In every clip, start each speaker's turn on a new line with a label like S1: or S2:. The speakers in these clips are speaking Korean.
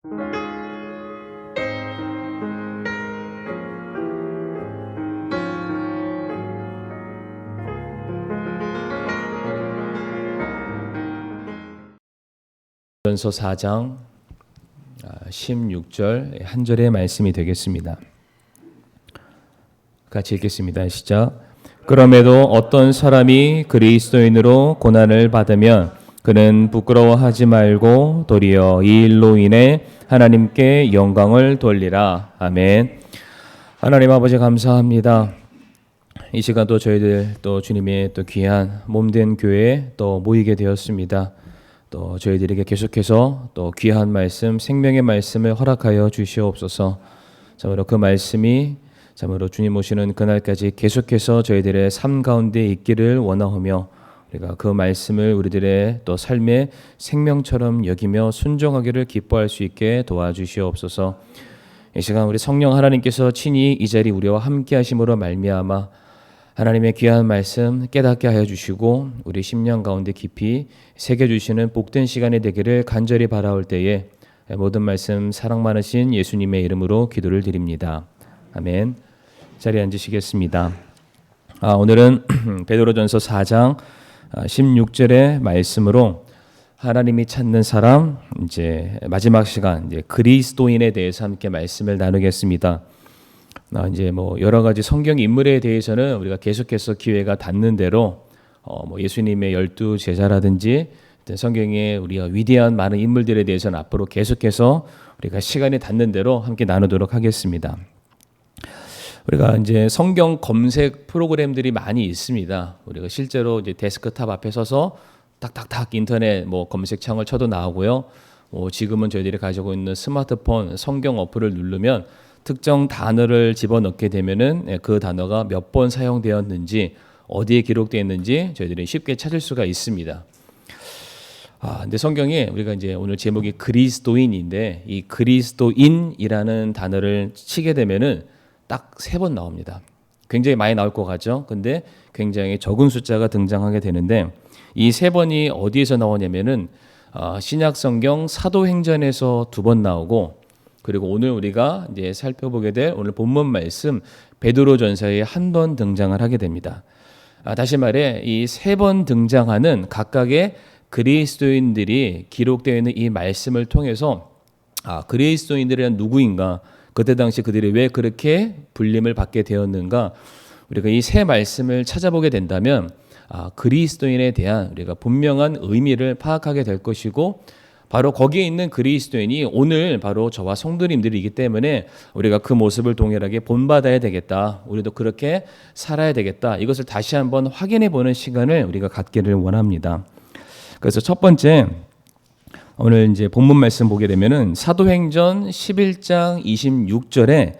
S1: 전서 4장 16절 한 절의 말씀이 되겠습니다. 같이 읽겠습니다. 시작. 그럼에도 어떤 사람이 그리스도인으로 고난을 받으면 그는 부끄러워하지 말고 도리어 이 일로 인해 하나님께 영광을 돌리라. 아멘. 하나님 아버지 감사합니다. 이 시간 또 저희들 또 주님의 또 귀한 몸된 교회에 또 모이게 되었습니다. 또 저희들에게 계속해서 또 귀한 말씀, 생명의 말씀을 허락하여 주시옵소서. 참으로 그 말씀이 참으로 주님 오시는 그날까지 계속해서 저희들의 삶 가운데 있기를 원하오며 우리가 그 말씀을 우리들의 또 삶의 생명처럼 여기며 순종하기를 기뻐할 수 있게 도와주시옵소서. 이 시간 우리 성령 하나님께서 친히 이 자리 우리와 함께 하심으로 말미암아 하나님의 귀한 말씀 깨닫게 하여 주시고 우리 심령 가운데 깊이 새겨주시는 복된 시간이 되기를 간절히 바라올 때에 모든 말씀 사랑 많으신 예수님의 이름으로 기도를 드립니다. 아멘. 자리에 앉으시겠습니다. 오늘은 베드로전서 4장 16절의 말씀으로 하나님이 찾는 사람, 이제 마지막 시간 이제 그리스도인에 대해서 함께 말씀을 나누겠습니다. 이제 여러 가지 성경 인물에 대해서는 우리가 계속해서 기회가 닿는 대로 예수님의 12 제자라든지 성경에 우리가 위대한 많은 인물들에 대해서는 앞으로 계속해서 우리가 시간이 닿는 대로 함께 나누도록 하겠습니다. 우리가 이제 성경 검색 프로그램들이 많이 있습니다. 우리가 실제로 이제 데스크탑 앞에 서서 탁탁탁 인터넷 검색창을 쳐도 나오고요. 지금은 저희들이 가지고 있는 스마트폰 성경 어플을 누르면 특정 단어를 집어넣게 되면은 그 단어가 몇 번 사용되었는지 어디에 기록되어 있는지 저희들이 쉽게 찾을 수가 있습니다. 근데 성경에 우리가 이제 오늘 제목이 그리스도인인데 이 그리스도인이라는 단어를 치게 되면은 딱 3번 나옵니다. 굉장히 많이 나올 것 같죠? 근데 굉장히 적은 숫자가 등장하게 되는데 이 3번이 어디에서 나오냐면은 신약 성경 사도행전에서 2번 나오고 그리고 오늘 우리가 이제 살펴보게 될 오늘 본문 말씀 베드로전서에 1번 등장을 하게 됩니다. 다시 말해 이 3번 등장하는 각각의 그리스도인들이 기록되어 있는 이 말씀을 통해서 그리스도인들은 누구인가, 그때 당시 그들이 왜 그렇게 불림을 받게 되었는가, 우리가 이 세 말씀을 찾아보게 된다면 그리스도인에 대한 우리가 분명한 의미를 파악하게 될 것이고 바로 거기에 있는 그리스도인이 오늘 바로 저와 성도님들이기 때문에 우리가 그 모습을 동일하게 본받아야 되겠다. 우리도 그렇게 살아야 되겠다. 이것을 다시 한번 확인해 보는 시간을 우리가 갖기를 원합니다. 그래서 첫 번째 오늘 이제 본문 말씀 보게 되면은 사도행전 11장 26절에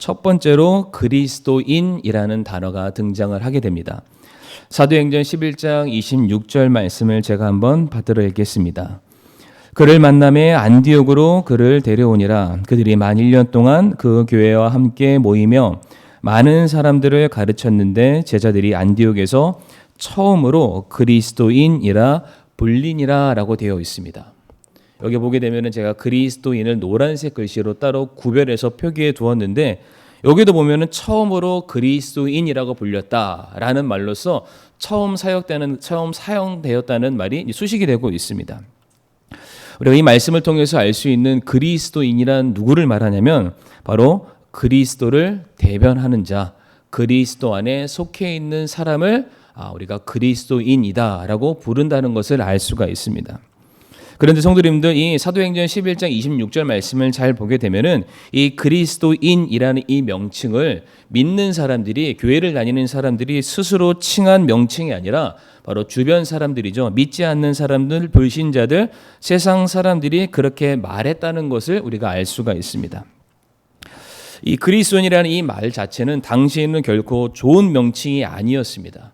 S1: 첫 번째로 그리스도인이라는 단어가 등장을 하게 됩니다. 사도행전 11장 26절 말씀을 제가 한번 받들어 읽겠습니다. 그를 만남에 안디옥으로 그를 데려오니라. 그들이 만 1년 동안 그 교회와 함께 모이며 많은 사람들을 가르쳤는데 제자들이 안디옥에서 처음으로 그리스도인이라 불리니라 라고 되어 있습니다. 여기 보게 되면 제가 그리스도인을 노란색 글씨로 따로 구별해서 표기해 두었는데 여기도 보면은 처음으로 그리스도인이라고 불렸다라는 말로서 처음 사용되었다는 말이 수식이 되고 있습니다. 우리가 이 말씀을 통해서 알 수 있는 그리스도인이란 누구를 말하냐면 바로 그리스도를 대변하는 자, 그리스도 안에 속해 있는 사람을 우리가 그리스도인이다라고 부른다는 것을 알 수가 있습니다. 그런데 성도님들 이 사도행전 11장 26절 말씀을 잘 보게 되면은 이 그리스도인이라는 이 명칭을 믿는 사람들이, 교회를 다니는 사람들이 스스로 칭한 명칭이 아니라 바로 주변 사람들이죠. 믿지 않는 사람들, 불신자들, 세상 사람들이 그렇게 말했다는 것을 우리가 알 수가 있습니다. 이 그리스도인이라는 이 말 자체는 당시에는 결코 좋은 명칭이 아니었습니다.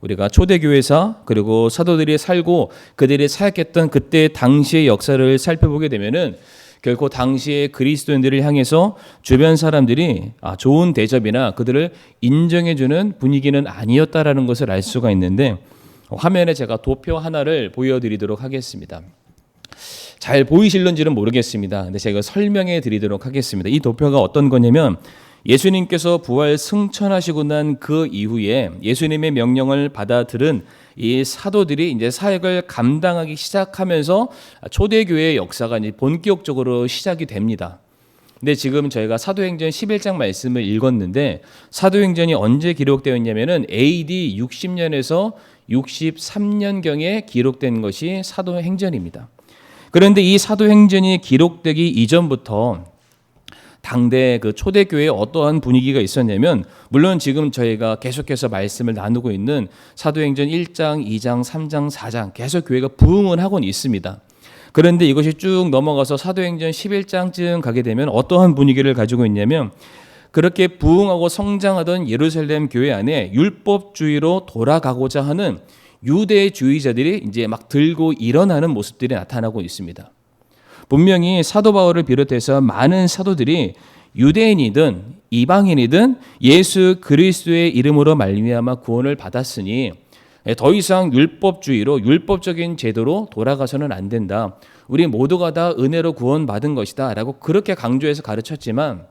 S1: 우리가 초대교회사 그리고 사도들이 살고 그들이 사역했던 그때 당시의 역사를 살펴보게 되면은 결코 당시의 그리스도인들을 향해서 주변 사람들이 좋은 대접이나 그들을 인정해주는 분위기는 아니었다라는 것을 알 수가 있는데 화면에 제가 도표 하나를 보여드리도록 하겠습니다. 잘 보이실런지는 모르겠습니다. 근데 제가 설명해 드리도록 하겠습니다. 이 도표가 어떤 거냐면 예수님께서 부활 승천하시고 난 그 이후에 예수님의 명령을 받아들은 이 사도들이 이제 사역을 감당하기 시작하면서 초대교회의 역사가 이제 본격적으로 시작이 됩니다. 근데 지금 저희가 사도행전 11장 말씀을 읽었는데 사도행전이 언제 기록되어 있냐면은 AD 60년에서 63년경에 기록된 것이 사도행전입니다. 그런데 이 사도행전이 기록되기 이전부터 당대 그 초대교회에 어떠한 분위기가 있었냐면, 물론 지금 저희가 계속해서 말씀을 나누고 있는 사도행전 1장, 2장, 3장, 4장 계속 교회가 부흥을 하고는 있습니다. 그런데 이것이 쭉 넘어가서 사도행전 11장쯤 가게 되면 어떠한 분위기를 가지고 있냐면, 그렇게 부흥하고 성장하던 예루살렘 교회 안에 율법주의로 돌아가고자 하는 유대주의자들이 이제 막 들고 일어나는 모습들이 나타나고 있습니다. 분명히 사도 바울을 비롯해서 많은 사도들이 유대인이든 이방인이든 예수 그리스도의 이름으로 말미암아 구원을 받았으니 더 이상 율법주의로 율법적인 제도로 돌아가서는 안 된다. 우리 모두가 다 은혜로 구원받은 것이다 라고 그렇게 강조해서 가르쳤지만,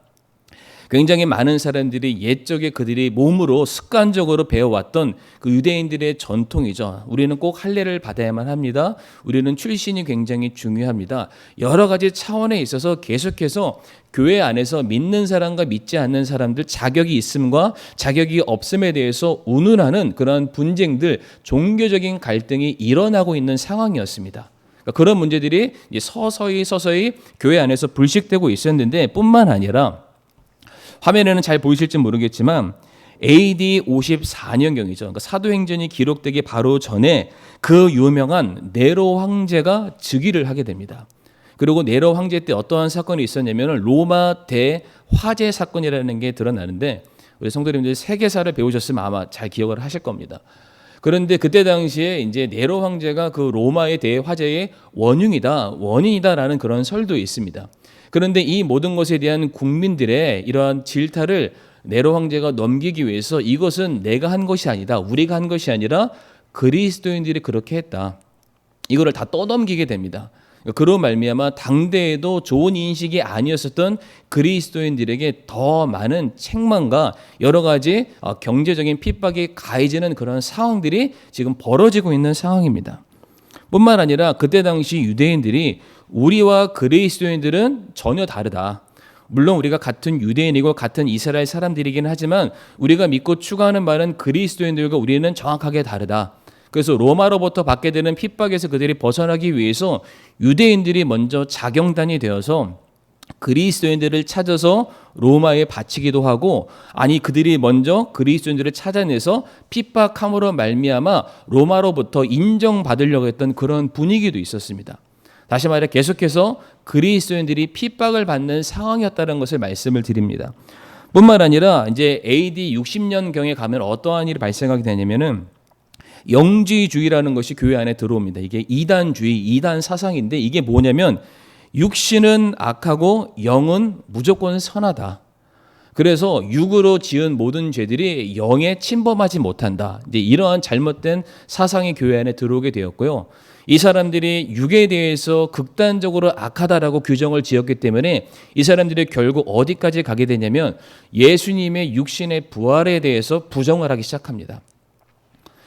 S1: 굉장히 많은 사람들이 옛적에 그들이 몸으로 습관적으로 배워왔던 그 유대인들의 전통이죠. 우리는 꼭 할례를 받아야만 합니다. 우리는 출신이 굉장히 중요합니다. 여러 가지 차원에 있어서 계속해서 교회 안에서 믿는 사람과 믿지 않는 사람들 자격이 있음과 자격이 없음에 대해서 운운하는 그런 분쟁들, 종교적인 갈등이 일어나고 있는 상황이었습니다. 그런 문제들이 서서히 교회 안에서 불식되고 있었는데, 뿐만 아니라 화면에는 잘 보이실지 모르겠지만 AD 54년경이죠. 그러니까 사도행전이 기록되기 바로 전에 그 유명한 네로 황제가 즉위를 하게 됩니다. 그리고 네로 황제 때 어떠한 사건이 있었냐면 로마 대화재 사건이라는 게 드러나는데, 우리 성도님들 세계사를 배우셨으면 아마 잘 기억을 하실 겁니다. 그런데 그때 당시에 이제 네로 황제가 그 로마의 대화재의 원인이다라는 그런 설도 있습니다. 그런데 이 모든 것에 대한 국민들의 이러한 질타를 네로 황제가 넘기기 위해서 이것은 내가 한 것이 아니다, 우리가 한 것이 아니라 그리스도인들이 그렇게 했다, 이거를 다 떠넘기게 됩니다. 그로 말미암아 당대에도 좋은 인식이 아니었었던 그리스도인들에게 더 많은 책망과 여러 가지 경제적인 핍박이 가해지는 그런 상황들이 지금 벌어지고 있는 상황입니다. 뿐만 아니라 그때 당시 유대인들이 우리와 그리스도인들은 전혀 다르다. 물론 우리가 같은 유대인이고 같은 이스라엘 사람들이긴 하지만 우리가 믿고 추구하는 바는 그리스도인들과 우리는 정확하게 다르다. 그래서 로마로부터 받게 되는 핍박에서 그들이 벗어나기 위해서 유대인들이 먼저 자경단이 되어서 그리스도인들을 찾아서 로마에 바치기도 하고, 아니 그들이 먼저 그리스도인들을 찾아내서 핍박함으로 말미암아 로마로부터 인정받으려고 했던 그런 분위기도 있었습니다. 다시 말해 계속해서 그리스도인들이 핍박을 받는 상황이었다는 것을 말씀을 드립니다. 뿐만 아니라 이제 AD 60년경에 가면 어떠한 일이 발생하게 되냐면은 영지주의라는 것이 교회 안에 들어옵니다. 이게 이단주의, 이단 사상인데, 이게 뭐냐면 육신은 악하고 영은 무조건 선하다. 그래서 육으로 지은 모든 죄들이 영에 침범하지 못한다. 이제 이러한 잘못된 사상이 교회 안에 들어오게 되었고요. 이 사람들이 육에 대해서 극단적으로 악하다라고 규정을 지었기 때문에 이 사람들이 결국 어디까지 가게 되냐면 예수님의 육신의 부활에 대해서 부정을 하기 시작합니다.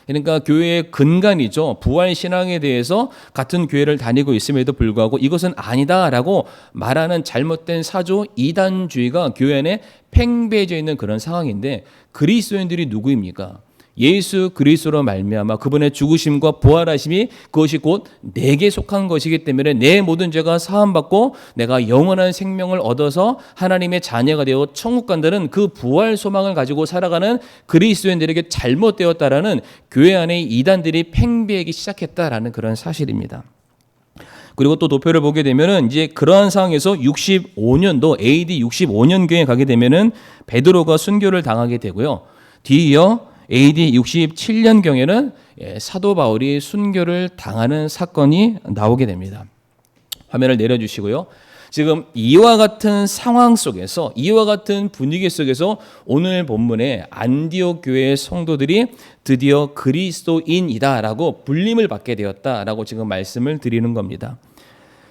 S1: 그러니까 교회의 근간이죠. 부활 신앙에 대해서 같은 교회를 다니고 있음에도 불구하고 이것은 아니다라고 말하는 잘못된 사조 이단주의가 교회 안에 팽배해져 있는 그런 상황인데, 그리스도인들이 누구입니까? 예수 그리스도로 말미암아 그분의 죽으심과 부활하심이 그것이 곧 내게 속한 것이기 때문에 내 모든 죄가 사함받고 내가 영원한 생명을 얻어서 하나님의 자녀가 되어 천국 간다는 그 부활 소망을 가지고 살아가는 그리스도인들에게 잘못되었다라는 교회 안에 이단들이 팽배하기 시작했다라는 그런 사실입니다. 그리고 또 도표를 보게 되면은 이제 그러한 상황에서 65년도 AD 65년경에 가게 되면은 베드로가 순교를 당하게 되고요. 뒤이어 AD 67년경에는 사도 바울이 순교를 당하는 사건이 나오게 됩니다. 화면을 내려주시고요. 지금 이와 같은 상황 속에서, 이와 같은 분위기 속에서 오늘 본문에 안디옥 교회의 성도들이 드디어 그리스도인이다라고 불림을 받게 되었다라고 지금 말씀을 드리는 겁니다.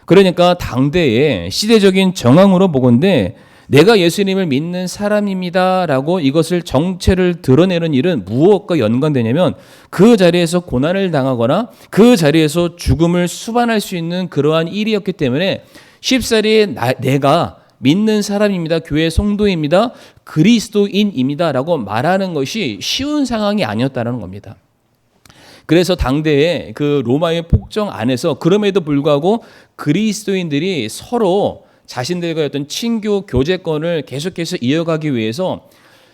S1: 그러니까 당대의 시대적인 정황으로 보건대 내가 예수님을 믿는 사람입니다라고 이것을 정체를 드러내는 일은 무엇과 연관되냐면 그 자리에서 고난을 당하거나 그 자리에서 죽음을 수반할 수 있는 그러한 일이었기 때문에 쉽사리 내가 믿는 사람입니다. 교회 성도입니다. 그리스도인입니다. 라고 말하는 것이 쉬운 상황이 아니었다는 겁니다. 그래서 당대에 그 로마의 폭정 안에서 그럼에도 불구하고 그리스도인들이 서로 자신들과의 어떤 친교 교제권을 계속해서 이어가기 위해서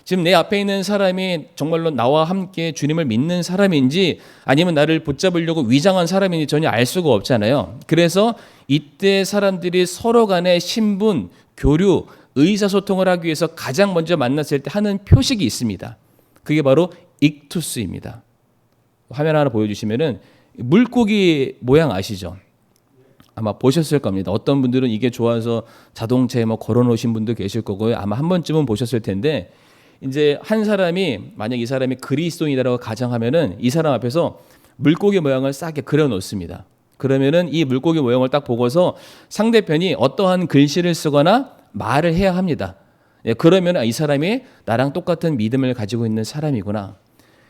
S1: 지금 내 앞에 있는 사람이 정말로 나와 함께 주님을 믿는 사람인지 아니면 나를 붙잡으려고 위장한 사람인지 전혀 알 수가 없잖아요. 그래서 이때 사람들이 서로 간의 신분, 교류, 의사소통을 하기 위해서 가장 먼저 만났을 때 하는 표식이 있습니다. 그게 바로 익투스입니다. 화면 하나 보여주시면은 물고기 모양 아시죠? 아마 보셨을 겁니다. 어떤 분들은 이게 좋아서 자동차에 걸어 놓으신 분도 계실 거고요. 아마 한 번쯤은 보셨을 텐데 이제 한 사람이 만약 이 사람이 그리스도인이라고 가정하면은 이 사람 앞에서 물고기 모양을 싸게 그려 놓습니다. 그러면은 이 물고기 모양을 딱 보고서 상대편이 어떠한 글씨를 쓰거나 말을 해야 합니다. 그러면 이 사람이 나랑 똑같은 믿음을 가지고 있는 사람이구나.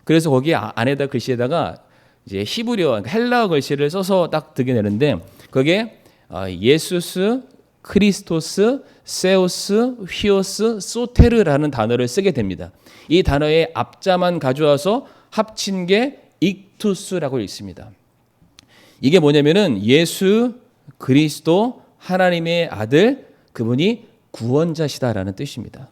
S1: 그래서 거기 안에다 글씨에다가 이제 히브리어 헬라어 글씨를 써서 딱 뜨게 되는데 그게 예수스, 크리스토스, 세우스, 휘오스, 소테르라는 단어를 쓰게 됩니다. 이 단어의 앞자만 가져와서 합친 게 익투스라고 있습니다. 이게 뭐냐면은 예수 그리스도 하나님의 아들 그분이 구원자시다라는 뜻입니다.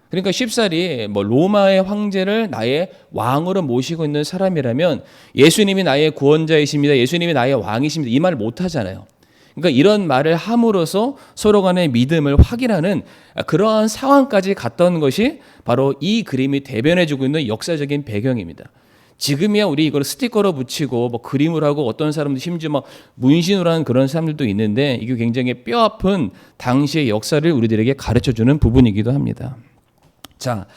S1: 그러니까 쉽사리 로마의 황제를 나의 왕으로 모시고 있는 사람이라면 예수님이 나의 구원자이십니다. 예수님이 나의 왕이십니다. 이 말을 못 하잖아요. 그러니까 이런 말을 함으로써 서로 간의 믿음을 확인하는 그러한 상황까지 갔던 것이 바로 이 그림이 대변해주고 있는 역사적인 배경입니다. 지금이야 우리 이걸 스티커로 붙이고 그림을 하고 어떤 사람들 심지어 문신으로 하는 그런 사람들도 있는데 이게 굉장히 뼈아픈 당시의 역사를 우리들에게 가르쳐주는 부분이기도 합니다. 자,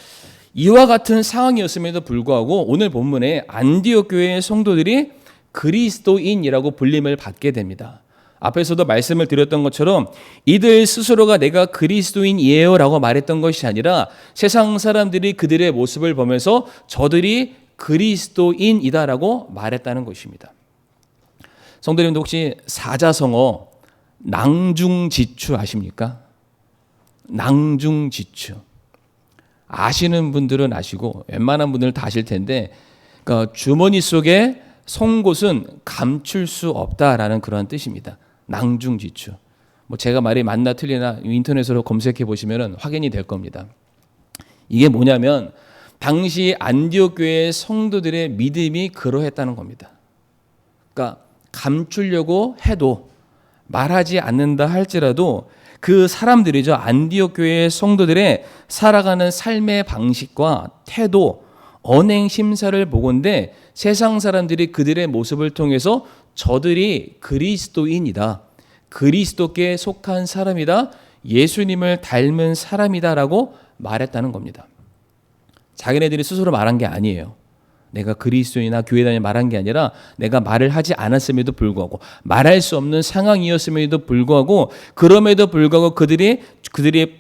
S1: 이와 같은 상황이었음에도 불구하고 오늘 본문에 안디옥 교회의 성도들이 그리스도인이라고 불림을 받게 됩니다. 앞에서도 말씀을 드렸던 것처럼 이들 스스로가 내가 그리스도인이에요 라고 말했던 것이 아니라 세상 사람들이 그들의 모습을 보면서 저들이 그리스도인이다라고 말했다는 것입니다. 성도님들 혹시 사자성어 낭중지추 아십니까? 낭중지추. 아시는 분들은 아시고 웬만한 분들은 다 아실 텐데 그러니까 주머니 속에 송곳은 감출 수 없다라는 그런 뜻입니다. 낭중지추. 제가 말이 맞나 틀리나 인터넷으로 검색해 보시면 확인이 될 겁니다. 이게 뭐냐면 당시 안디옥 교회의 성도들의 믿음이 그러했다는 겁니다. 그러니까 감추려고 해도 말하지 않는다 할지라도 그 사람들이죠. 안디옥 교회의 성도들의 살아가는 삶의 방식과 태도, 언행 심사를 보건대 세상 사람들이 그들의 모습을 통해서 저들이 그리스도인이다. 그리스도께 속한 사람이다. 예수님을 닮은 사람이다라고 말했다는 겁니다. 자기네들이 스스로 말한 게 아니에요. 내가 그리스도인이나 교회 다니 말한 게 아니라 내가 말을 하지 않았음에도 불구하고 말할 수 없는 상황이었음에도 불구하고 그럼에도 불구하고 그들이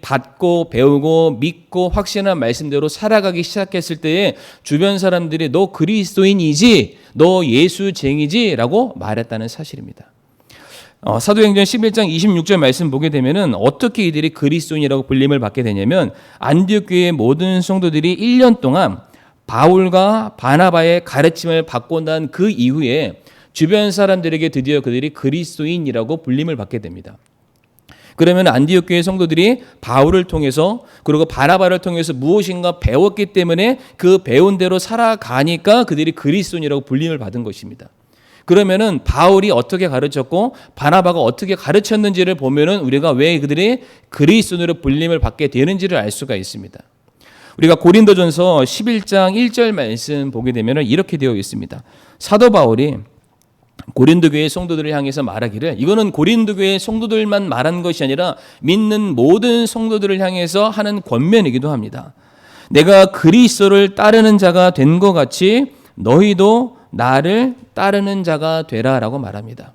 S1: 받고 배우고 믿고 확신한 말씀대로 살아가기 시작했을 때에 주변 사람들이 너 그리스도인이지? 너 예수쟁이지? 라고 말했다는 사실입니다. 사도행전 11장 26절 말씀 보게 되면은 어떻게 이들이 그리스도인이라고 불림을 받게 되냐면 안디옥 교회의 모든 성도들이 1년 동안 바울과 바나바의 가르침을 받고 난 그 이후에 주변 사람들에게 드디어 그들이 그리스도인이라고 불림을 받게 됩니다. 그러면 안디옥 교회 성도들이 바울을 통해서 그리고 바나바를 통해서 무엇인가 배웠기 때문에 그 배운 대로 살아가니까 그들이 그리스도인이라고 불림을 받은 것입니다. 그러면은 바울이 어떻게 가르쳤고 바나바가 어떻게 가르쳤는지를 보면은 우리가 왜 그들이 그리스도인으로 불림을 받게 되는지를 알 수가 있습니다. 우리가 고린도전서 11장 1절 말씀 보게 되면 이렇게 되어 있습니다. 사도 바울이 고린도 교회 성도들을 향해서 말하기를 이거는 고린도 교회 성도들만 말한 것이 아니라 믿는 모든 성도들을 향해서 하는 권면이기도 합니다. 내가 그리스도를 따르는 자가 된 것 같이 너희도 나를 따르는 자가 되라라고 말합니다.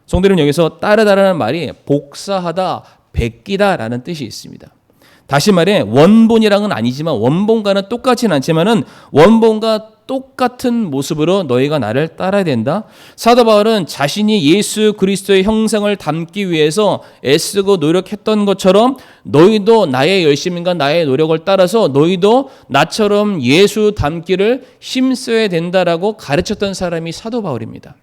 S1: 성도님, 여기서 따르다라는 말이 복사하다, 베끼다라는 뜻이 있습니다. 다시 말해 원본이랑은 아니지만, 원본과는 똑같지는 않지만은 원본과 똑같은 모습으로 너희가 나를 따라야 된다. 사도 바울은 자신이 예수 그리스도의 형상을 담기 위해서 애쓰고 노력했던 것처럼 너희도 나의 열심과 나의 노력을 따라서 너희도 나처럼 예수 담기를 힘써야 된다라고 가르쳤던 사람이 사도 바울입니다.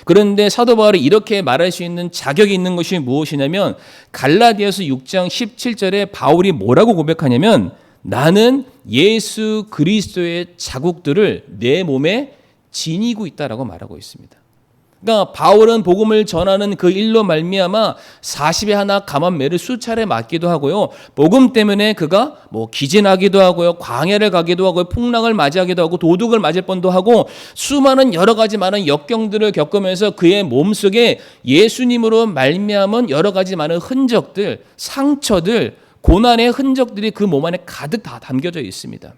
S1: 그런데 사도 바울이 이렇게 말할 수 있는 자격이 있는 것이 무엇이냐면, 갈라디아서 6장 17절에 바울이 뭐라고 고백하냐면, 나는 예수 그리스도의 자국들을 내 몸에 지니고 있다라고 말하고 있습니다. 그러니까 바울은 복음을 전하는 그 일로 말미암아 40에 하나 감암매를 수차례 맞기도 하고요. 복음 때문에 그가 기진하기도 하고요. 광야를 가기도 하고요. 풍랑을 맞이하기도 하고 도둑을 맞을 뻔도 하고 수많은 여러 가지 많은 역경들을 겪으면서 그의 몸속에 예수님으로 말미암은 여러 가지 많은 흔적들, 상처들, 고난의 흔적들이 그 몸 안에 가득 다 담겨져 있습니다.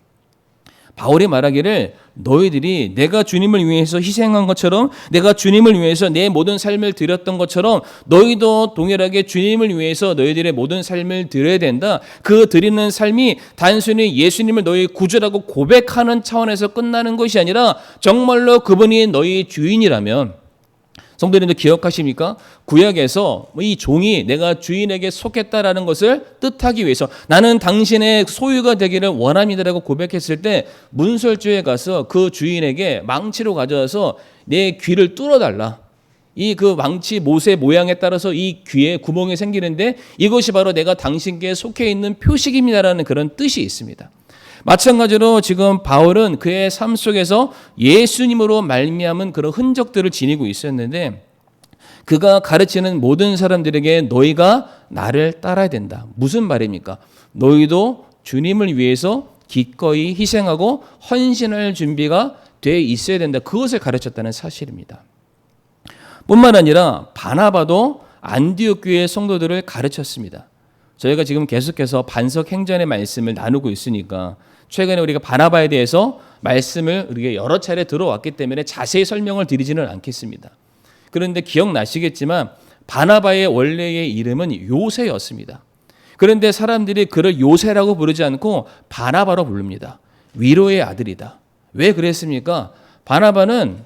S1: 바울이 말하기를 너희들이 내가 주님을 위해서 희생한 것처럼, 내가 주님을 위해서 내 모든 삶을 드렸던 것처럼 너희도 동일하게 주님을 위해서 너희들의 모든 삶을 드려야 된다. 그 드리는 삶이 단순히 예수님을 너희 구주라고 고백하는 차원에서 끝나는 것이 아니라 정말로 그분이 너희 주인이라면, 성도님들 기억하십니까? 구약에서 이 종이 내가 주인에게 속했다라는 것을 뜻하기 위해서 나는 당신의 소유가 되기를 원합니다라고 고백했을 때 문설주에 가서 그 주인에게 망치로 가져와서 내 귀를 뚫어달라. 이 그 망치 못의 모양에 따라서 이 귀에 구멍이 생기는데 이것이 바로 내가 당신께 속해 있는 표식입니다라는 그런 뜻이 있습니다. 마찬가지로 지금 바울은 그의 삶 속에서 예수님으로 말미암은 그런 흔적들을 지니고 있었는데, 그가 가르치는 모든 사람들에게 너희가 나를 따라야 된다. 무슨 말입니까? 너희도 주님을 위해서 기꺼이 희생하고 헌신할 준비가 돼 있어야 된다. 그것을 가르쳤다는 사실입니다. 뿐만 아니라 바나바도 안디옥 교회 성도들을 가르쳤습니다. 저희가 지금 계속해서 반석 행전의 말씀을 나누고 있으니까 최근에 우리가 바나바에 대해서 말씀을 우리가 여러 차례 들어왔기 때문에 자세히 설명을 드리지는 않겠습니다. 그런데 기억나시겠지만 바나바의 원래의 이름은 요새였습니다. 그런데 사람들이 그를 요새라고 부르지 않고 바나바로 부릅니다. 위로의 아들이다. 왜 그랬습니까? 바나바는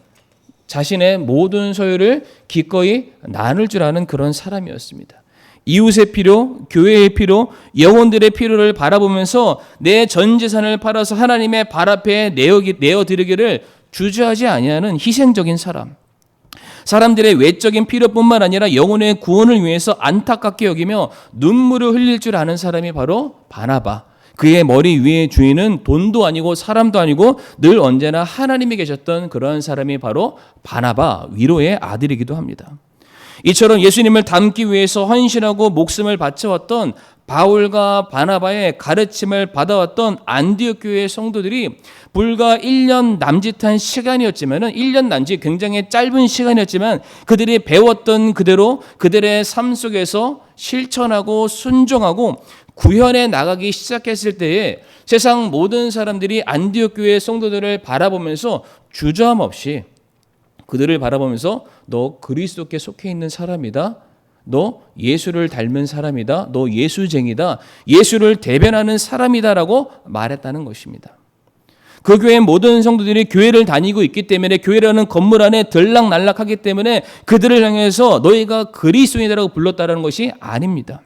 S1: 자신의 모든 소유를 기꺼이 나눌 줄 아는 그런 사람이었습니다. 이웃의 필요, 교회의 필요, 영혼들의 필요를 바라보면서 내 전 재산을 팔아서 하나님의 발 앞에 내어드리기를 주저하지 아니하는 희생적인 사람. 사람들의 외적인 필요뿐만 아니라 영혼의 구원을 위해서 안타깝게 여기며 눈물을 흘릴 줄 아는 사람이 바로 바나바. 그의 머리 위의 주인은 돈도 아니고 사람도 아니고 늘 언제나 하나님이 계셨던 그런 사람이 바로 바나바, 위로의 아들이기도 합니다. 이처럼 예수님을 닮기 위해서 헌신하고 목숨을 바쳐왔던 바울과 바나바의 가르침을 받아왔던 안디옥 교회의 성도들이 불과 1년 남짓한 시간이었지만, 1년 남짓 굉장히 짧은 시간이었지만 그들이 배웠던 그대로 그들의 삶 속에서 실천하고 순종하고 구현해 나가기 시작했을 때에 세상 모든 사람들이 안디옥 교회의 성도들을 바라보면서 주저함 없이 그들을 바라보면서 너 그리스도께 속해 있는 사람이다. 너 예수를 닮은 사람이다. 너 예수쟁이다. 예수를 대변하는 사람이다라고 말했다는 것입니다. 그 교회의 모든 성도들이 교회를 다니고 있기 때문에, 교회라는 건물 안에 들락날락하기 때문에 그들을 향해서 너희가 그리스도인이라고 불렀다는 것이 아닙니다.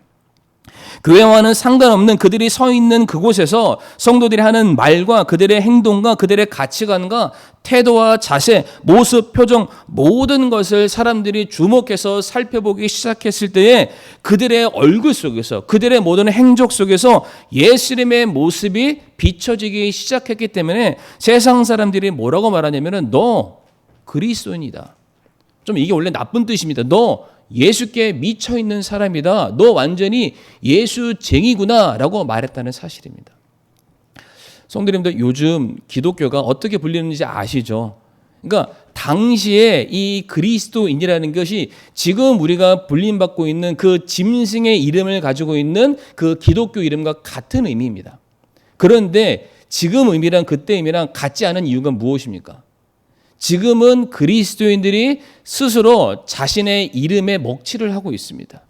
S1: 교회와는 상관없는 그들이 서 있는 그곳에서 성도들이 하는 말과 그들의 행동과 그들의 가치관과 태도와 자세, 모습, 표정, 모든 것을 사람들이 주목해서 살펴보기 시작했을 때에 그들의 얼굴 속에서, 그들의 모든 행적 속에서 예수님의 모습이 비춰지기 시작했기 때문에 세상 사람들이 뭐라고 말하냐면은 너 그리스도인이다. 좀 이게 원래 나쁜 뜻입니다. 너 예수께 미쳐 있는 사람이다. 너 완전히 예수쟁이구나 라고 말했다는 사실입니다. 성도님들, 요즘 기독교가 어떻게 불리는지 아시죠? 그러니까 당시에 이 그리스도인이라는 것이 지금 우리가 불림받고 있는 그 짐승의 이름을 가지고 있는 그 기독교 이름과 같은 의미입니다. 그런데 지금 의미랑 그때 의미랑 같지 않은 이유가 무엇입니까? 지금은 그리스도인들이 스스로 자신의 이름에 먹칠을 하고 있습니다.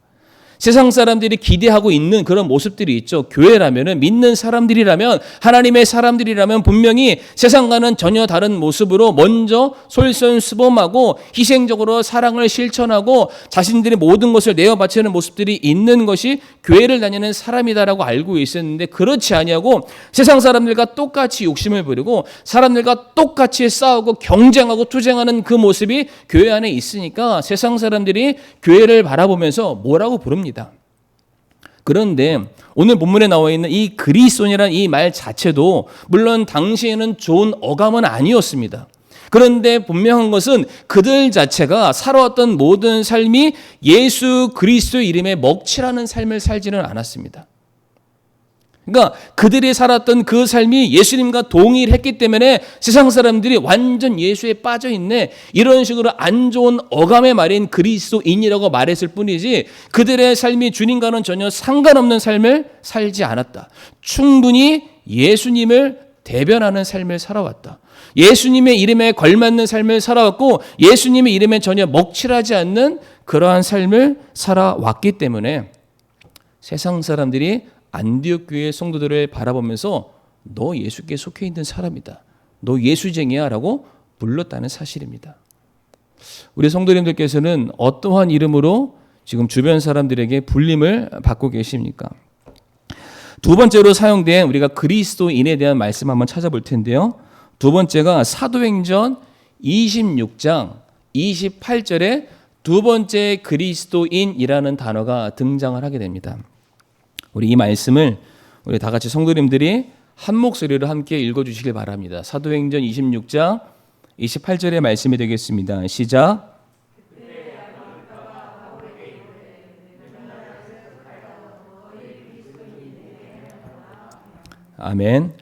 S1: 세상 사람들이 기대하고 있는 그런 모습들이 있죠. 교회라면은, 믿는 사람들이라면, 하나님의 사람들이라면 분명히 세상과는 전혀 다른 모습으로 먼저 솔선수범하고 희생적으로 사랑을 실천하고 자신들의 모든 것을 내어 바치는 모습들이 있는 것이 교회를 다니는 사람이다라고 알고 있었는데, 그렇지 아니하고 세상 사람들과 똑같이 욕심을 부리고 사람들과 똑같이 싸우고 경쟁하고 투쟁하는 그 모습이 교회 안에 있으니까 세상 사람들이 교회를 바라보면서 뭐라고 부릅니다. 그런데 오늘 본문에 나와 있는 이 그리스도인이라는 이 말 자체도 물론 당시에는 좋은 어감은 아니었습니다. 그런데 분명한 것은 그들 자체가 살아왔던 모든 삶이 예수 그리스도의 이름에 먹칠하는 삶을 살지는 않았습니다. 그러니까 그들이 살았던 그 삶이 예수님과 동일했기 때문에 세상 사람들이 완전 예수에 빠져 있네, 이런 식으로 안 좋은 어감의 말인 그리스도인이라고 말했을 뿐이지 그들의 삶이 주님과는 전혀 상관없는 삶을 살지 않았다. 충분히 예수님을 대변하는 삶을 살아왔다. 예수님의 이름에 걸맞는 삶을 살아왔고 예수님의 이름에 전혀 먹칠하지 않는 그러한 삶을 살아왔기 때문에 세상 사람들이 안디옥 교회 성도들을 바라보면서 너 예수께 속해 있는 사람이다, 너 예수쟁이야 라고 불렀다는 사실입니다. 우리 성도님들께서는 어떠한 이름으로 지금 주변 사람들에게 불림을 받고 계십니까? 두 번째로 사용된 우리가 그리스도인에 대한 말씀 한번 찾아볼 텐데요. 두 번째가 사도행전 26장 28절에 두 번째 그리스도인이라는 단어가 등장을 하게 됩니다. 우리 이 말씀을 우리 다 같이 성도님들이 한 목소리로 함께 읽어주시길 바랍니다. 사도행전 26장 28절의 말씀이 되겠습니다. 시작. 아멘.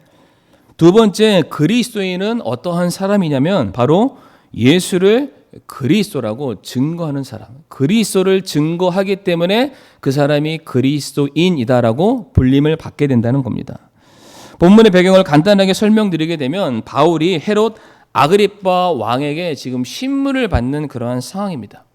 S1: 두 번째 그리스도인은 어떠한 사람이냐면 바로 예수를 그리스도라고 증거하는 사람, 그리스도를 증거하기 때문에 그 사람이 그리스도인이다라고 불림을 받게 된다는 겁니다. 본문의 배경을 간단하게 설명드리게 되면 바울이 헤롯 아그리빠 왕에게 지금 신문을 받는 그러한 상황입니다.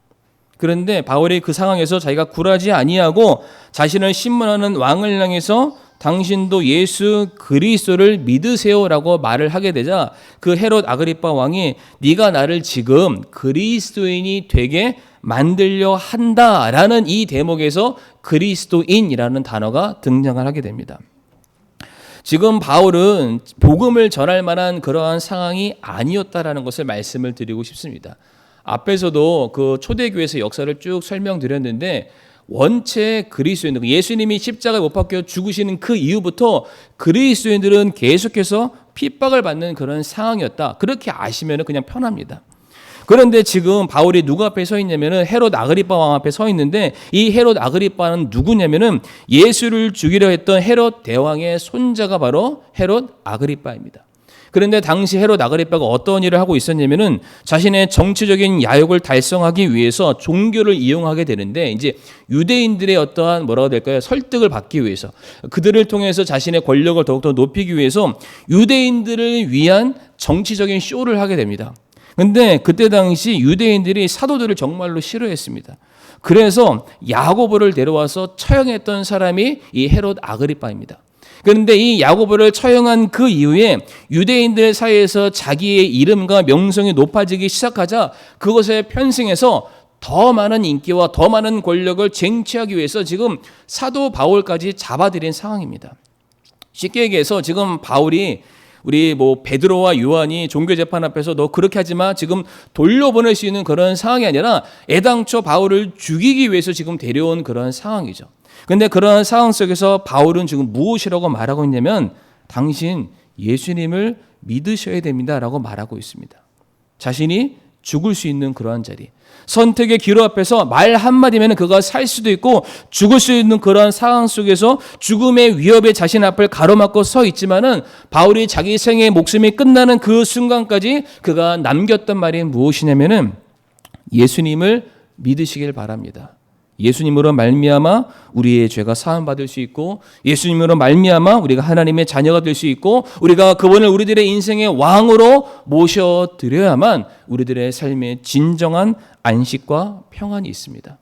S1: 그런데 바울이 그 상황에서 자기가 굴하지 아니하고 자신을 신문하는 왕을 향해서 당신도 예수 그리스도를 믿으세요라고 말을 하게 되자 그 헤롯 아그리빠 왕이 네가 나를 지금 그리스도인이 되게 만들려 한다라는 이 대목에서 그리스도인이라는 단어가 등장을 하게 됩니다. 지금 바울은 복음을 전할 만한 그러한 상황이 아니었다라는 것을 말씀을 드리고 싶습니다. 앞에서도 그 초대교회에서 역사를 쭉 설명드렸는데 원체 그리스도인들, 예수님이 십자가에 못 박혀 죽으시는 그 이후부터 그리스도인들은 계속해서 핍박을 받는 그런 상황이었다. 그렇게 아시면 그냥 편합니다. 그런데 지금 바울이 누구 앞에 서 있냐면은 헤롯 아그리빠 왕 앞에 서 있는데 이 헤롯 아그리빠는 누구냐면은 예수를 죽이려 했던 헤롯 대왕의 손자가 바로 헤롯 아그리빠입니다. 그런데 당시 헤롯 아그리빠가 어떤 일을 하고 있었냐면은 자신의 정치적인 야욕을 달성하기 위해서 종교를 이용하게 되는데 이제 유대인들의 어떠한 뭐라고 될까요? 설득을 받기 위해서 그들을 통해서 자신의 권력을 더욱더 높이기 위해서 유대인들을 위한 정치적인 쇼를 하게 됩니다. 근데 그때 당시 유대인들이 사도들을 정말로 싫어했습니다. 그래서 야고보를 데려와서 처형했던 사람이 이 헤롯 아그리빠입니다. 그런데 이 야고보를 처형한 그 이후에 유대인들 사이에서 자기의 이름과 명성이 높아지기 시작하자 그것에 편승해서 더 많은 인기와 더 많은 권력을 쟁취하기 위해서 지금 사도 바울까지 잡아들인 상황입니다. 쉽게 얘기해서 지금 바울이 우리 베드로와 요한이 종교재판 앞에서 너 그렇게 하지 마, 지금 돌려보낼 수 있는 그런 상황이 아니라 애당초 바울을 죽이기 위해서 지금 데려온 그런 상황이죠. 그런데 그런 상황 속에서 바울은 지금 무엇이라고 말하고 있냐면 당신 예수님을 믿으셔야 됩니다라고 말하고 있습니다. 자신이 죽을 수 있는 그러한 자리, 선택의 기로 앞에서 말 한마디면 그가 살 수도 있고 죽을 수 있는 그러한 상황 속에서 죽음의 위협에 자신 앞을 가로막고 서 있지만은 바울이 자기 생의 목숨이 끝나는 그 순간까지 그가 남겼던 말이 무엇이냐면은 예수님을 믿으시길 바랍니다. 예수님으로 말미암아 우리의 죄가 사함받을 수 있고 예수님으로 말미암아 우리가 하나님의 자녀가 될 수 있고 우리가 그분을 우리들의 인생의 왕으로 모셔드려야만 우리들의 삶에 진정한 안식과 평안이 있습니다.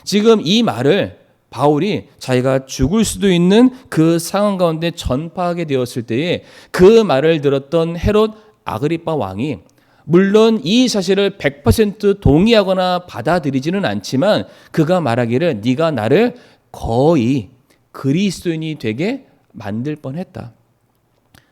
S1: 지금 이 말을 바울이 자기가 죽을 수도 있는 그 상황 가운데 전파하게 되었을 때에 그 말을 들었던 헤롯 아그리파 왕이 물론 이 사실을 100% 동의하거나 받아들이지는 않지만 그가 말하기를 네가 나를 거의 그리스도인이 되게 만들 뻔했다.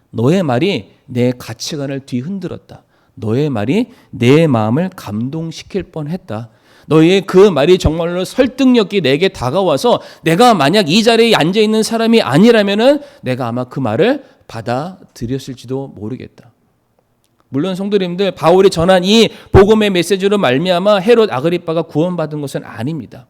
S1: 너의 말이 내 가치관을 뒤흔들었다. 너의 말이 내 마음을 감동시킬 뻔했다. 너의 그 말이 정말로 설득력이 내게 다가와서 내가 만약 이 자리에 앉아있는 사람이 아니라면은 내가 아마 그 말을 받아들였을지도 모르겠다. 물론 성도님들, 바울이 전한 이 복음의 메시지로 말미암아 헤롯 아그리파가 구원받은 것은 아닙니다.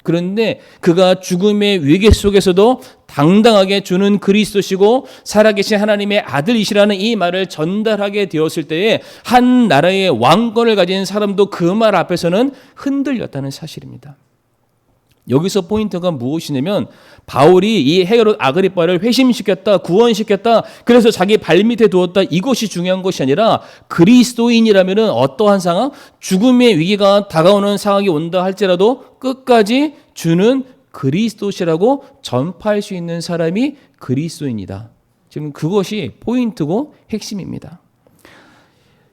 S1: 그런데 그가 죽음의 위기 속에서도 당당하게 주는 그리스도시고 살아계신 하나님의 아들이시라는 이 말을 전달하게 되었을 때에 한 나라의 왕권을 가진 사람도 그 말 앞에서는 흔들렸다는 사실입니다. 여기서 포인트가 무엇이냐면 바울이 이 헤롯 아그리파를 회심시켰다, 구원시켰다, 그래서 자기 발밑에 두었다, 이것이 중요한 것이 아니라 그리스도인이라면 어떠한 상황, 죽음의 위기가 다가오는 상황이 온다 할지라도 끝까지 주는 그리스도시라고 전파할 수 있는 사람이 그리스도인이다. 지금 그것이 포인트고 핵심입니다.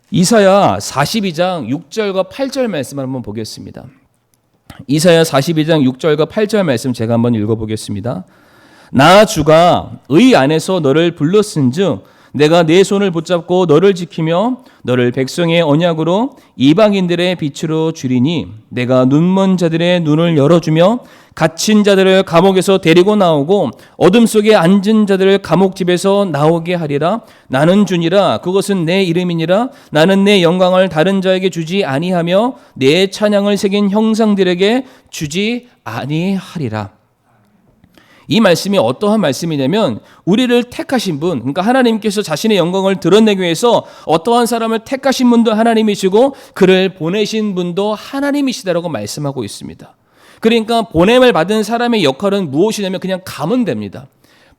S1: 이사야 42장 6절과 8절 말씀을 한번 보겠습니다. 이사야 42장 6절과 8절 말씀 제가 한번 읽어보겠습니다. 나 주가 의 안에서 너를 불렀은즉 내가 내 손을 붙잡고 너를 지키며 너를 백성의 언약으로 이방인들의 빛으로 주리니 내가 눈먼 자들의 눈을 열어주며 갇힌 자들을 감옥에서 데리고 나오고 어둠 속에 앉은 자들을 감옥집에서 나오게 하리라. 나는 주니라. 그것은 내 이름이니라. 나는 내 영광을 다른 자에게 주지 아니하며 내 찬양을 새긴 형상들에게 주지 아니하리라. 이 말씀이 어떠한 말씀이냐면 우리를 택하신 분, 그러니까 하나님께서 자신의 영광을 드러내기 위해서 어떠한 사람을 택하신 분도 하나님이시고 그를 보내신 분도 하나님이시다라고 말씀하고 있습니다. 그러니까 보냄을 받은 사람의 역할은 무엇이냐면 그냥 가면 됩니다.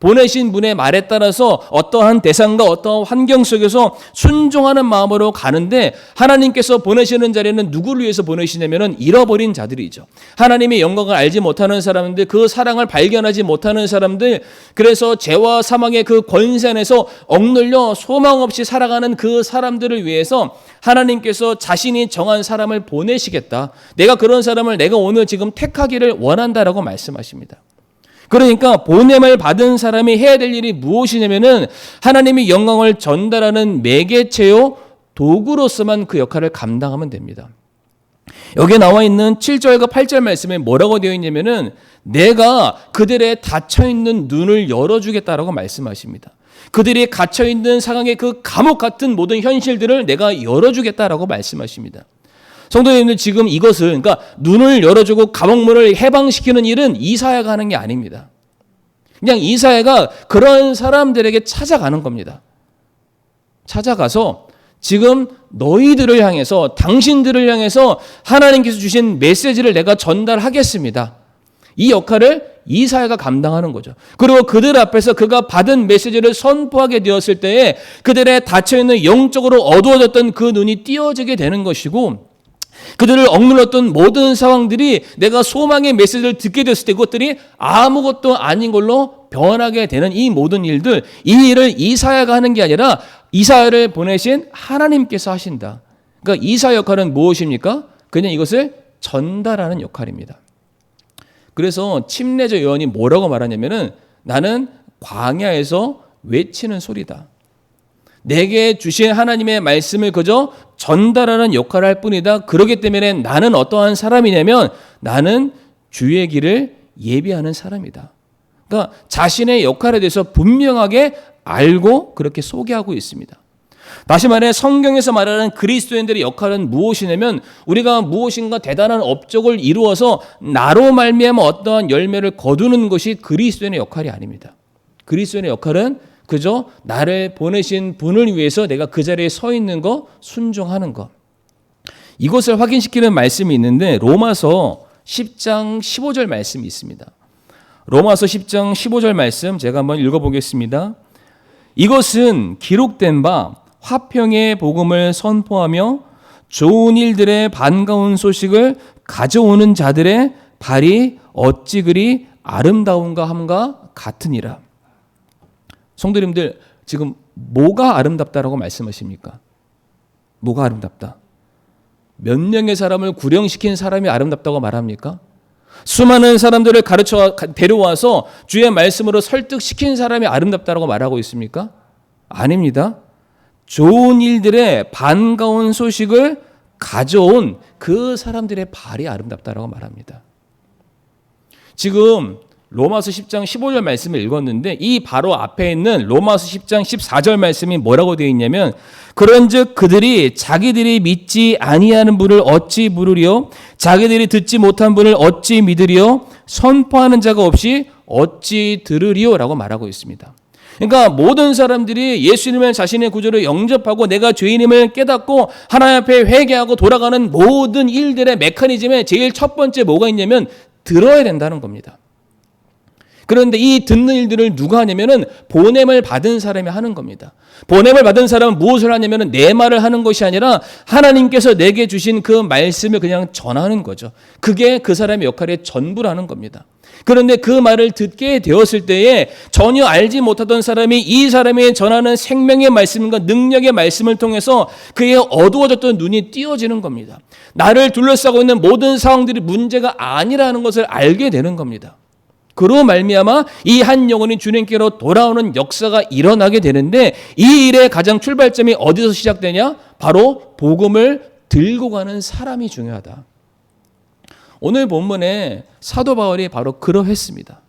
S1: 보내신 분의 말에 따라서 어떠한 대상과 어떠한 환경 속에서 순종하는 마음으로 가는데 하나님께서 보내시는 자리는 누구를 위해서 보내시냐면 잃어버린 자들이죠. 하나님의 영광을 알지 못하는 사람들, 그 사랑을 발견하지 못하는 사람들, 그래서 죄와 사망의 그 권세 안에서 억눌려 소망 없이 살아가는 그 사람들을 위해서 하나님께서 자신이 정한 사람을 보내시겠다. 내가 그런 사람을 내가 오늘 지금 택하기를 원한다라고 말씀하십니다. 그러니까 보냄을 받은 사람이 해야 될 일이 무엇이냐면은 하나님의 영광을 전달하는 매개체요 도구로서만 그 역할을 감당하면 됩니다. 여기에 나와 있는 7절과 8절 말씀에 뭐라고 되어 있냐면은 내가 그들의 닫혀있는 눈을 열어주겠다라고 말씀하십니다. 그들이 갇혀있는 상황의 그 감옥 같은 모든 현실들을 내가 열어주겠다라고 말씀하십니다. 성도님들, 지금 이것을, 그러니까 눈을 열어주고 감옥문을 해방시키는 일은 이사야가 하는 게 아닙니다. 그냥 이사야가 그런 사람들에게 찾아가는 겁니다. 찾아가서 지금 너희들을 향해서, 당신들을 향해서 하나님께서 주신 메시지를 내가 전달하겠습니다. 이 역할을 이사야가 감당하는 거죠. 그리고 그들 앞에서 그가 받은 메시지를 선포하게 되었을 때에 그들의 닫혀있는 영적으로 어두워졌던 그 눈이 띄어지게 되는 것이고, 그들을 억눌렀던 모든 상황들이 내가 소망의 메시지를 듣게 됐을 때 그것들이 아무것도 아닌 걸로 변하게 되는 이 모든 일들, 이 일을 이사야가 하는 게 아니라 이사야를 보내신 하나님께서 하신다. 그러니까 이사야 역할은 무엇입니까? 그냥 이것을 전달하는 역할입니다. 그래서 침례자 요한이 뭐라고 말하냐면은 나는 광야에서 외치는 소리다. 내게 주신 하나님의 말씀을 그저 전달하는 역할을 할 뿐이다. 그렇기 때문에 나는 어떠한 사람이냐면 나는 주의 길을 예비하는 사람이다. 그러니까 자신의 역할에 대해서 분명하게 알고 그렇게 소개하고 있습니다. 다시 말해 성경에서 말하는 그리스도인들의 역할은 무엇이냐면 우리가 무엇인가 대단한 업적을 이루어서 나로 말미암아 어떠한 열매를 거두는 것이 그리스도인의 역할이 아닙니다. 그리스도인의 역할은 그저 나를 보내신 분을 위해서 내가 그 자리에 서 있는 거, 순종하는 거. 이것을 확인시키는 말씀이 있는데 로마서 10장 15절 말씀이 있습니다. 로마서 10장 15절 말씀 제가 한번 읽어보겠습니다. 이것은 기록된 바 화평의 복음을 선포하며 좋은 일들의 반가운 소식을 가져오는 자들의 발이 어찌 그리 아름다운가 함과 같으니라. 성도님들, 지금 뭐가 아름답다라고 말씀하십니까? 뭐가 아름답다? 몇 명의 사람을 구령시킨 사람이 아름답다고 말합니까? 수많은 사람들을 가르쳐 데려와서 주의 말씀으로 설득시킨 사람이 아름답다라고 말하고 있습니까? 아닙니다. 좋은 일들의 반가운 소식을 가져온 그 사람들의 발이 아름답다라고 말합니다. 지금 로마서 10장 15절 말씀을 읽었는데 이 바로 앞에 있는 로마서 10장 14절 말씀이 뭐라고 되어 있냐면 그런즉 그들이 자기들이 믿지 아니하는 분을 어찌 부르리요 자기들이 듣지 못한 분을 어찌 믿으리요 선포하는 자가 없이 어찌 들으리요 라고 말하고 있습니다. 그러니까 모든 사람들이 예수님을 자신의 구주로 영접하고 내가 죄인임을 깨닫고 하나님 앞에 회개하고 돌아가는 모든 일들의 메커니즘에 제일 첫 번째 뭐가 있냐면 들어야 된다는 겁니다. 그런데 이 듣는 일들을 누가 하냐면은 보냄을 받은 사람이 하는 겁니다. 보냄을 받은 사람은 무엇을 하냐면은 내 말을 하는 것이 아니라 하나님께서 내게 주신 그 말씀을 그냥 전하는 거죠. 그게 그 사람의 역할의 전부라는 겁니다. 그런데 그 말을 듣게 되었을 때에 전혀 알지 못하던 사람이 이 사람이 전하는 생명의 말씀과 능력의 말씀을 통해서 그의 어두워졌던 눈이 띄어지는 겁니다. 나를 둘러싸고 있는 모든 상황들이 문제가 아니라는 것을 알게 되는 겁니다. 그로 말미암아 이 한 영혼이 주님께로 돌아오는 역사가 일어나게 되는데 이 일의 가장 출발점이 어디서 시작되냐? 바로 복음을 들고 가는 사람이 중요하다. 오늘 본문에 사도 바울이 바로 그러했습니다.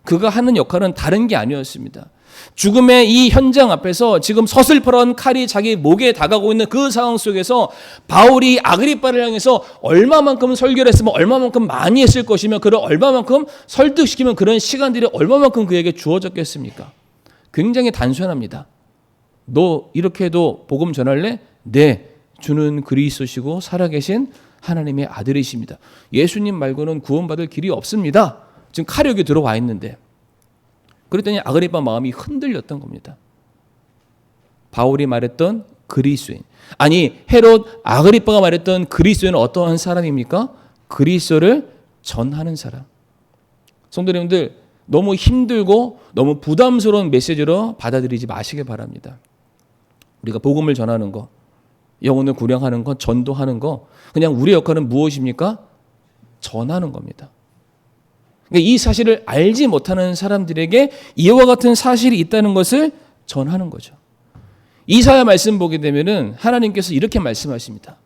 S1: 그가 하는 역할은 다른 게 아니었습니다. 죽음의 이 현장 앞에서 지금 서슬퍼런 칼이 자기 목에 다가오고 있는 그 상황 속에서 바울이 아그리빠를 향해서 얼마만큼 설교를 했으면 얼마만큼 많이 했을 것이며 그를 얼마만큼 설득시키면 그런 시간들이 얼마만큼 그에게 주어졌겠습니까? 굉장히 단순합니다. 너 이렇게 해도 복음 전할래? 네, 주는 그리스도시고 살아계신 하나님의 아들이십니다. 예수님 말고는 구원받을 길이 없습니다. 지금 칼이 여기 들어와 있는데 그랬더니 아그리빠 마음이 흔들렸던 겁니다. 바울이 말했던 그리스도인. 아니 헤롯 아그리빠가 말했던 그리스도인은 어떠한 사람입니까? 그리스도를 전하는 사람. 성도님들 너무 힘들고 너무 부담스러운 메시지로 받아들이지 마시길 바랍니다. 우리가 복음을 전하는 거, 영혼을 구령하는 거, 전도하는 거 그냥 우리의 역할은 무엇입니까? 전하는 겁니다. 이 사실을 알지 못하는 사람들에게 이와 같은 사실이 있다는 것을 전하는 거죠. 이사야 말씀 보게 되면은 하나님께서 이렇게 말씀하십니다.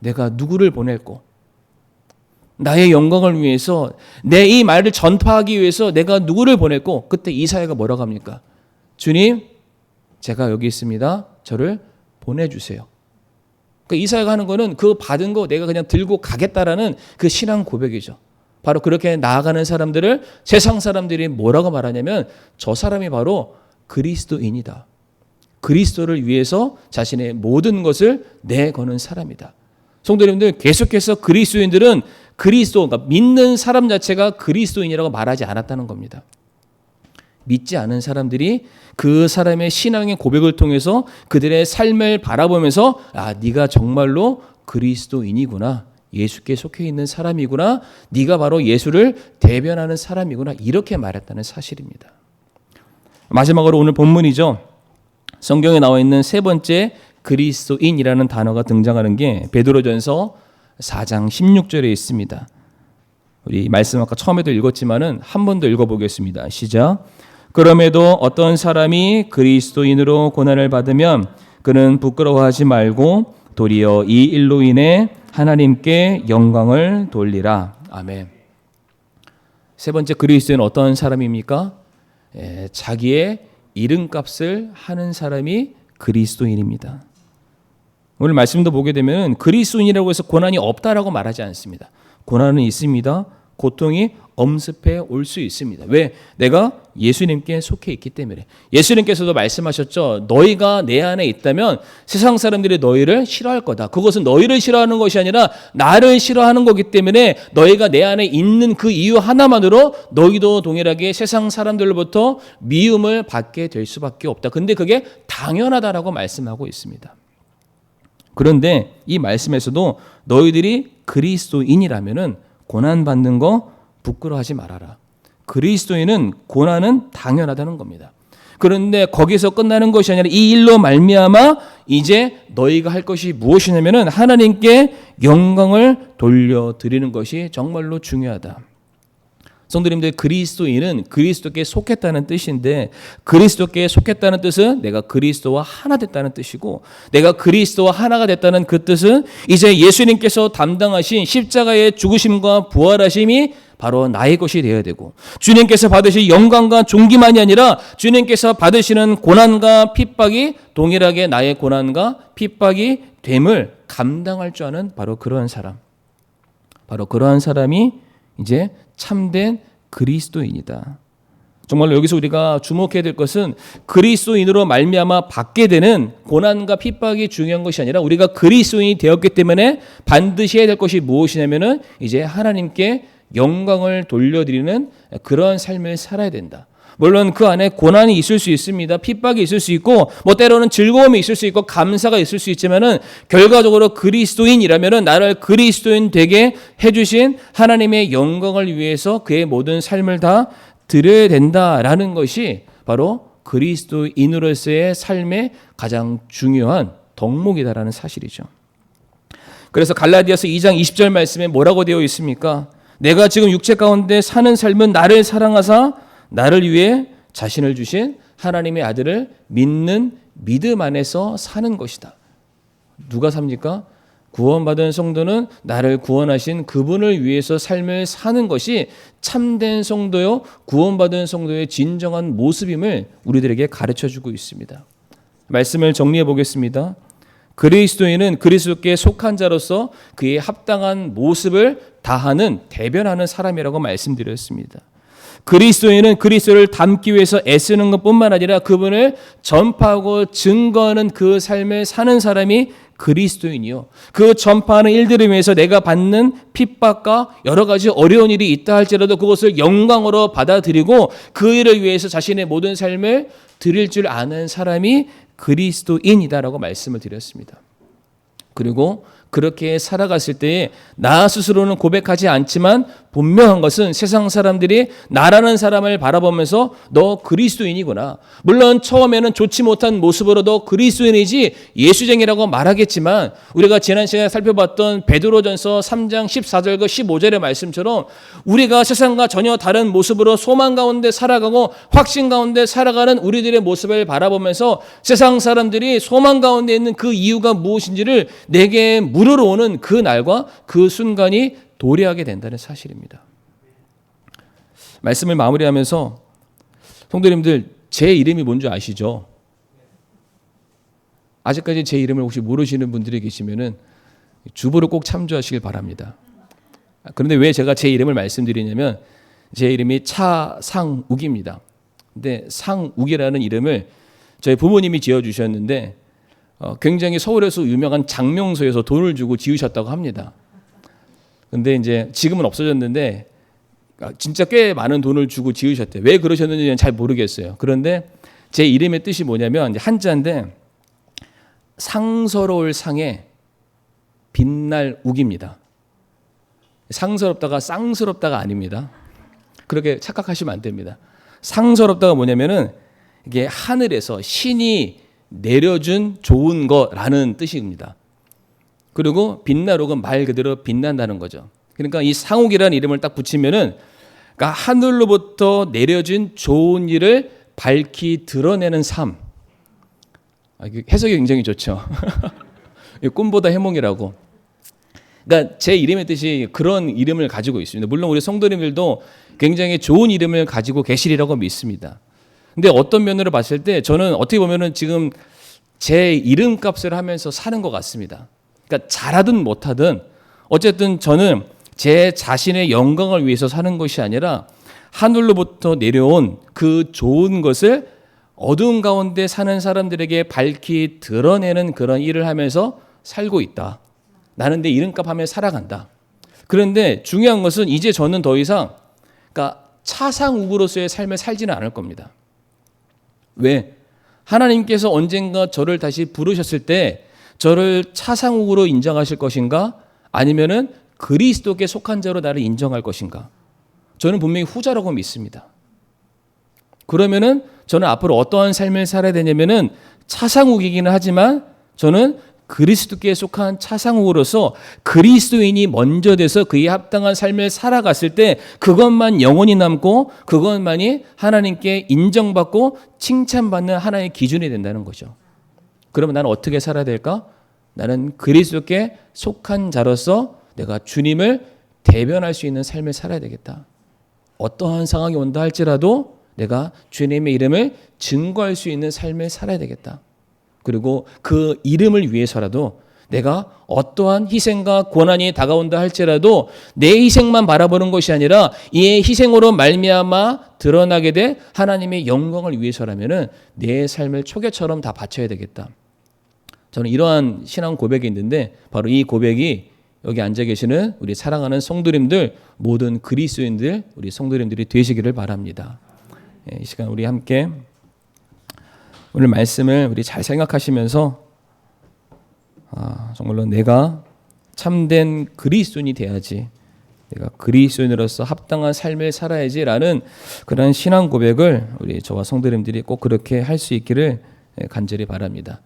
S1: 내가 누구를 보낼고 나의 영광을 위해서 내 이 말을 전파하기 위해서 내가 누구를 보냈고 그때 이사야가 뭐라고 합니까? 주님, 제가 여기 있습니다. 저를 보내주세요. 그러니까 이사야가 하는 거는 그 받은 거 내가 그냥 들고 가겠다라는 그 신앙 고백이죠. 바로 그렇게 나아가는 사람들을 세상 사람들이 뭐라고 말하냐면 저 사람이 바로 그리스도인이다. 그리스도를 위해서 자신의 모든 것을 내거는 사람이다. 성도님들 계속해서 그리스도인들은 그리스도, 그러니까 믿는 사람 자체가 그리스도인이라고 말하지 않았다는 겁니다. 믿지 않은 사람들이 그 사람의 신앙의 고백을 통해서 그들의 삶을 바라보면서 아, 네가 정말로 그리스도인이구나. 예수께 속해 있는 사람이구나. 네가 바로 예수를 대변하는 사람이구나. 이렇게 말했다는 사실입니다. 마지막으로 오늘 본문이죠. 성경에 나와 있는 세 번째 그리스도인이라는 단어가 등장하는 게 베드로전서 4장 16절에 있습니다. 우리 말씀 아까 처음에도 읽었지만은 한 번 더 읽어보겠습니다. 시작. 그럼에도 어떤 사람이 그리스도인으로 고난을 받으면 그는 부끄러워하지 말고 도리어 이 일로 인해 하나님께 영광을 돌리라. 아멘. 세 번째 그리스도인은 어떤 사람입니까? 자기의 이름값을 하는 사람이 그리스도인입니다. 오늘 말씀도 보게 되면 그리스도인이라고 해서 고난이 없다라고 말하지 않습니다. 고난은 있습니다. 고통이 엄습해 올 수 있습니다. 왜? 내가 예수님께 속해 있기 때문에. 예수님께서도 말씀하셨죠. 너희가 내 안에 있다면 세상 사람들이 너희를 싫어할 거다. 그것은 너희를 싫어하는 것이 아니라 나를 싫어하는 거기 때문에 너희가 내 안에 있는 그 이유 하나만으로 너희도 동일하게 세상 사람들로부터 미움을 받게 될 수밖에 없다. 근데 그게 당연하다라고 말씀하고 있습니다. 그런데 이 말씀에서도 너희들이 그리스도인이라면은 고난받는 거 부끄러워하지 말아라. 그리스도인은 고난은 당연하다는 겁니다. 그런데 거기서 끝나는 것이 아니라 이 일로 말미암아 이제 너희가 할 것이 무엇이냐면은 하나님께 영광을 돌려드리는 것이 정말로 중요하다. 성도님들, 그리스도인은 그리스도께 속했다는 뜻인데 그리스도께 속했다는 뜻은 내가 그리스도와 하나 됐다는 뜻이고 내가 그리스도와 하나가 됐다는 그 뜻은 이제 예수님께서 담당하신 십자가의 죽으심과 부활하심이 바로 나의 것이 되어야 되고 주님께서 받으실 영광과 존귀만이 아니라 주님께서 받으시는 고난과 핍박이 동일하게 나의 고난과 핍박이 됨을 감당할 줄 아는 바로 그러한 사람. 바로 그러한 사람이 이제 참된 그리스도인이다. 정말로 여기서 우리가 주목해야 될 것은 그리스도인으로 말미암아 받게 되는 고난과 핍박이 중요한 것이 아니라 우리가 그리스도인이 되었기 때문에 반드시 해야 될 것이 무엇이냐면은 이제 하나님께 영광을 돌려드리는 그런 삶을 살아야 된다. 물론 그 안에 고난이 있을 수 있습니다. 핍박이 있을 수 있고 뭐 때로는 즐거움이 있을 수 있고 감사가 있을 수 있지만은 결과적으로 그리스도인이라면은 나를 그리스도인 되게 해주신 하나님의 영광을 위해서 그의 모든 삶을 다 드려야 된다라는 것이 바로 그리스도인으로서의 삶의 가장 중요한 덕목이다라는 사실이죠. 그래서 갈라디아서 2장 20절 말씀에 뭐라고 되어 있습니까? 내가 지금 육체 가운데 사는 삶은 나를 사랑하사 나를 위해 자신을 주신 하나님의 아들을 믿는 믿음 안에서 사는 것이다. 누가 삽니까? 구원받은 성도는 나를 구원하신 그분을 위해서 삶을 사는 것이 참된 성도요, 구원받은 성도의 진정한 모습임을 우리들에게 가르쳐주고 있습니다. 말씀을 정리해 보겠습니다. 그리스도인은 그리스도께 속한 자로서 그의 합당한 모습을 다하는, 대변하는 사람이라고 말씀드렸습니다. 그리스도인은 그리스도를 닮기 위해서 애쓰는 것뿐만 아니라 그분을 전파하고 증거하는 그 삶을 사는 사람이 그리스도인이요. 그 전파하는 일들을 위해서 내가 받는 핍박과 여러 가지 어려운 일이 있다 할지라도 그것을 영광으로 받아들이고 그 일을 위해서 자신의 모든 삶을 드릴 줄 아는 사람이 그리스도인이다라고 말씀을 드렸습니다. 그리고 그렇게 살아갔을 때에 나 스스로는 고백하지 않지만 분명한 것은 세상 사람들이 나라는 사람을 바라보면서 너 그리스도인이구나. 물론 처음에는 좋지 못한 모습으로 너 그리스도인이지 예수쟁이라고 말하겠지만 우리가 지난 시간에 살펴봤던 베드로전서 3장 14절과 15절의 말씀처럼 우리가 세상과 전혀 다른 모습으로 소망 가운데 살아가고 확신 가운데 살아가는 우리들의 모습을 바라보면서 세상 사람들이 소망 가운데 있는 그 이유가 무엇인지를 내게 물으러 오는 그 날과 그 순간이 도래하게 된다는 사실입니다. 말씀을 마무리하면서 성도님들, 제 이름이 뭔지 아시죠? 아직까지 제 이름을 혹시 모르시는 분들이 계시면은 주보를 꼭 참조하시길 바랍니다. 그런데 왜 제가 제 이름을 말씀드리냐면 제 이름이 차상욱입니다. 근데 상욱이라는 이름을 저희 부모님이 지어주셨는데 굉장히 서울에서 유명한 장명소에서 돈을 주고 지으셨다고 합니다. 근데 이제 지금은 없어졌는데 진짜 꽤 많은 돈을 주고 지으셨대요. 왜 그러셨는지는 잘 모르겠어요. 그런데 제 이름의 뜻이 뭐냐면 한자인데 상서로울 상에 빛날 욱입니다. 상스럽다가 쌍스럽다가 아닙니다. 그렇게 착각하시면 안 됩니다. 상스럽다가 뭐냐면은 이게 하늘에서 신이 내려준 좋은 거라는 뜻입니다. 그리고 빛나룩은 말 그대로 빛난다는 거죠. 그러니까 이 상욱이라는 이름을 딱 붙이면은 그러니까 하늘로부터 내려진 좋은 일을 밝히 드러내는 삶. 해석이 굉장히 좋죠. 꿈보다 해몽이라고. 그러니까 제 이름의 뜻이 그런 이름을 가지고 있습니다. 물론 우리 성도님들도 굉장히 좋은 이름을 가지고 계시리라고 믿습니다. 근데 어떤 면으로 봤을 때 저는 어떻게 보면은 지금 제 이름값을 하면서 사는 것 같습니다. 그러니까 잘하든 못하든 어쨌든 저는 제 자신의 영광을 위해서 사는 것이 아니라 하늘로부터 내려온 그 좋은 것을 어두운 가운데 사는 사람들에게 밝히 드러내는 그런 일을 하면서 살고 있다. 나는 내 이름값 하며 살아간다. 그런데 중요한 것은 이제 저는 더 이상 그러니까 차상욱으로서의 삶을 살지는 않을 겁니다. 왜? 하나님께서 언젠가 저를 다시 부르셨을 때 저를 차상욱으로 인정하실 것인가? 아니면은 그리스도께 속한 자로 나를 인정할 것인가? 저는 분명히 후자라고 믿습니다. 그러면은 저는 앞으로 어떠한 삶을 살아야 되냐면은 차상욱이기는 하지만 저는 그리스도께 속한 차상욱으로서 그리스도인이 먼저 돼서 그에 합당한 삶을 살아갔을 때 그것만 영원히 남고 그것만이 하나님께 인정받고 칭찬받는 하나의 기준이 된다는 거죠. 그러면 나는 어떻게 살아야 될까? 나는 그리스도께 속한 자로서 내가 주님을 대변할 수 있는 삶을 살아야 되겠다. 어떠한 상황이 온다 할지라도 내가 주님의 이름을 증거할 수 있는 삶을 살아야 되겠다. 그리고 그 이름을 위해서라도 내가 어떠한 희생과 고난이 다가온다 할지라도 내 희생만 바라보는 것이 아니라 이 희생으로 말미암아 드러나게 될 하나님의 영광을 위해서라면은 내 삶을 초계처럼 다 바쳐야 되겠다. 저는 이러한 신앙 고백이 있는데 바로 이 고백이 여기 앉아 계시는 우리 사랑하는 성도님들 모든 그리스도인들 우리 성도님들이 되시기를 바랍니다. 이 시간 우리 함께 오늘 말씀을 우리 잘 생각하시면서 정말로 내가 참된 그리스도인이 돼야지, 내가 그리스도인으로서 합당한 삶을 살아야지라는 그런 신앙 고백을 우리 저와 성도님들이 꼭 그렇게 할 수 있기를 간절히 바랍니다.